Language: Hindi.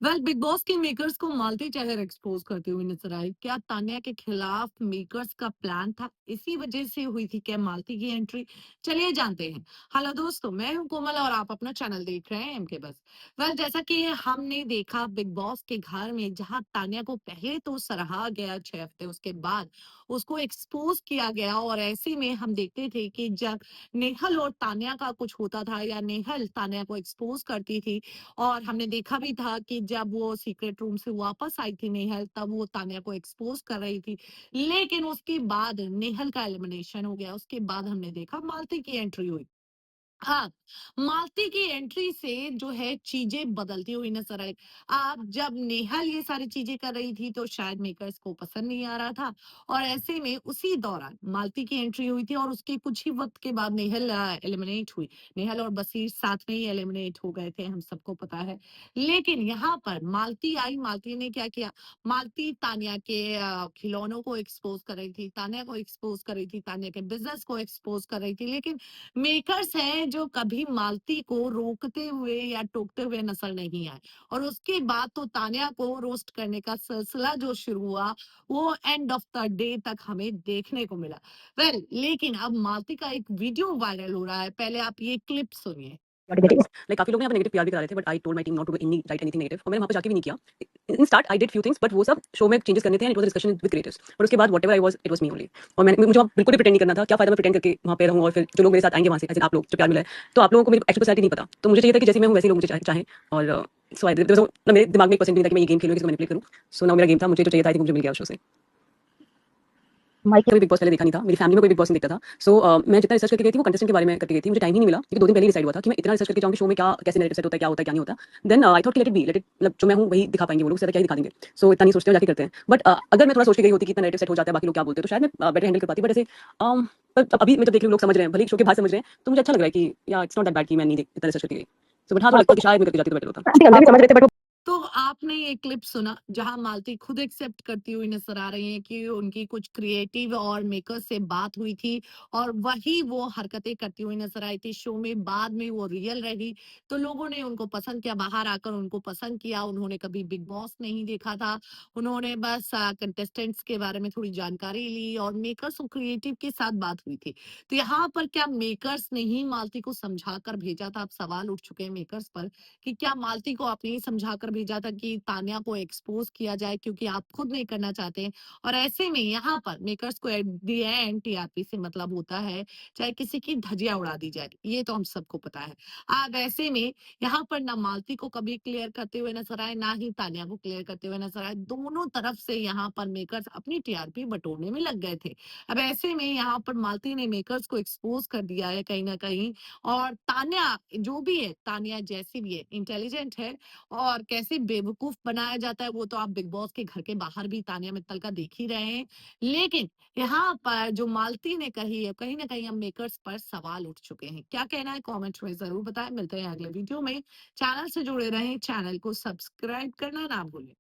बिग बॉस के मेकर्स को मालती चेहर एक्सपोज करते हुए नजर आई। क्या तान्या के खिलाफ मेकर्स का प्लान था? इसी वजह से हुई थी क्या मालती की एंट्री? चलिए जानते हैं। हेलो दोस्तों, मैं हूं कोमल और आप अपना चैनल देख रहे हैं एम के बस। जैसा कि हमने देखा बिग बॉस के घर में, जहां तान्या को पहले तो सराहा गया 6 हफ्ते, उसके बाद उसको एक्सपोज किया गया। और ऐसे में हम देखते थे कि जब नेहल और तान्या का कुछ होता था या नेहल तान्या को एक्सपोज करती थी, और हमने देखा भी था कि जब वो सीक्रेट रूम से वापस आई थी नेहल, तब वो तान्या को एक्सपोज कर रही थी। लेकिन उसके बाद नेहल का एलिमिनेशन हो गया, उसके बाद हमने देखा मालती की एंट्री हुई। हाँ, मालती की एंट्री से जो है चीजें बदलती हुई नजर आई। आप जब नेहल ये सारी चीजें कर रही थी तो शायद मेकर्स को पसंद नहीं आ रहा था, और ऐसे में उसी दौरान मालती की एंट्री हुई थी और उसके कुछ ही वक्त के बाद नेहल एलिमिनेट हुई। नेहल और बसीर साथ में ही एलिमिनेट हो गए थे, हम सबको पता है। लेकिन यहाँ पर मालती आई, मालती ने क्या किया? मालती तान्या के खिलौनों को एक्सपोज कर रही थी, तान्या को एक्सपोज कर रही थी, तान्या के बिजनेस को एक्सपोज कर रही थी। लेकिन मेकर्स हैं जो कभी मालती को रोकते हुए या टोकते हुए नजर नहीं आए। और उसके बाद तो तान्या को रोस्ट करने का सिलसिला जो शुरू हुआ, वो एंड ऑफ द डे तक हमें देखने को मिला। लेकिन अब मालती का एक वीडियो वायरल हो रहा है, पहले आप ये क्लिप सुनिए। लाइक काफ़ी लोग यहाँ पे नेगेटिव पीआर भी करा रहे थे, but I told my team not to any write anything negative, और मैंने वहाँ पे जाके भी नहीं किया। In start I did few things, but वो सब शो में चेंजेस करने थे and it was discussion with creators. और उसके बाद whatever I was, it was me only. और मैंने मुझे वहाँ बिल्कुल भी प्रिटेंड नहीं करना था। क्या फायदा मैं प्रिटेंड करके वहाँ पे रहूँ, और फिर जो लोग मेरे साथ आएंगे वहाँ से, ऐसे आप लोग जो प्यार मिला है, तो आप लोगों को मेरी एक्चुअल पर्सनैलिटी नहीं पता। तो मुझे चाहिए था कि जैसे मैं हूँ वैसे ही लोग मुझे चाहें। और सो आई डिड, मेरे दिमाग में एक परसेंट भी नहीं था कि मैं ये गेम खेलूँ, किसी को मैनिपुलेट करूँ। सो नाउ मेरा गेम था, मुझे जो चाहिए था, आई थिंक मुझे मिल गया उस शो से। कभी बिग बॉस पहले देखा नहीं था, मेरी फैमिली में कोई बिग बॉस नहीं देखता था। सो मैं जितना रिसर्च करके गई थी वो कंटेस्टेंट के बारे में करके गई थी। मुझे टाइम ही नहीं मिला क्योंकि 2 दिन पहले ही डिसाइड हुआ था कि मैं इतना रिसर्च करके जाऊँगी शो में, क्या कैसे नैरेटिव सेट होता है, क्या होता है, क्या नहीं होता। देन आई थॉट कि let it be, let it, मतलब जो मैं हूँ वही दिखा पाएंगे वो लोग, ज़्यादा क्या ही दिखा देंगे। सो इतना नहीं सोचते, जाके करते हैं। बट अगर मैं थोड़ा सोच के गई होती कि इतना नैरेटिव सेट हो जाता है, बाकी लोग क्या बोलते हैं, तो शायद मैं बेटर हैंडल कर पाती। बट ऐसे पर अभी मैं जब देख रही हूँ लोग समझ रहे हैं, भले ही शो के बाहर समझ रहे हैं, तो मुझे अच्छा लग रहा है कि या इट्स नॉट दैट बैड कि मैं नहीं इतना रिसर्च करके गई। सो बट हाँ, तो लगता है कि शायद मैं करके जाती तो बेटर होता। अंदर भी समझ रहे थे, बट तो आपने ये क्लिप सुना जहां मालती खुद एक्सेप्ट करती हुई नजर आ रही हैं कि उनकी कुछ क्रिएटिव और मेकर से बात हुई थी, और वही वो हरकतें करती हुई नजर आई थी शो में। बाद में वो रियल रही, तो लोगों ने उनको पसंद किया, बाहर आकर उनको पसंद किया। उन्होंने कभी बिग बॉस नहीं देखा था, उन्होंने बस कंटेस्टेंट्स के बारे में थोड़ी जानकारी ली, और मेकर्स और क्रिएटिव के साथ बात हुई थी। तो यहाँ पर क्या मेकर्स ने ही मालती को समझा कर भेजा था? अब सवाल उठ चुके हैं मेकर्स पर कि क्या मालती को आपने ये समझाकर भेजा था कि तान्या को एक्सपोज किया जाए, क्योंकि आप खुद नहीं करना चाहते हैं? और ऐसे में यहाँ पर मेकर्स को एट द एंड टीआरपी से मतलब होता है, चाहे किसी की धज्जियां उड़ा दी जाए, ये तो हम सबको पता है। अब ऐसे में यहाँ पर ना मालती को कभी क्लियर करते हुए नजर आए, ना ही तान्या को क्लियर करते हुए नजर आए। दोनों तरफ से यहाँ पर मेकर्स अपनी टीआरपी बटोरने में लग गए थे। अब ऐसे में यहाँ पर मालती ने मेकर्स को एक्सपोज कर दिया है कहीं ना कहीं। और तान्या जो भी है, तान्या जैसी भी है, इंटेलिजेंट है। और कैसे बेवकूफ बनाया जाता है वो तो आप बिग बॉस के घर के बाहर भी तान्या मित्तल का देख ही रहे हैं। लेकिन यहाँ पर जो मालती ने कही है, कहीं ना कहीं हम मेकर्स पर सवाल उठ चुके हैं। क्या कहना है कमेंट में जरूर बताएं। मिलते हैं अगले वीडियो में। चैनल से जुड़े रहें, चैनल को सब्सक्राइब करना ना भूलें।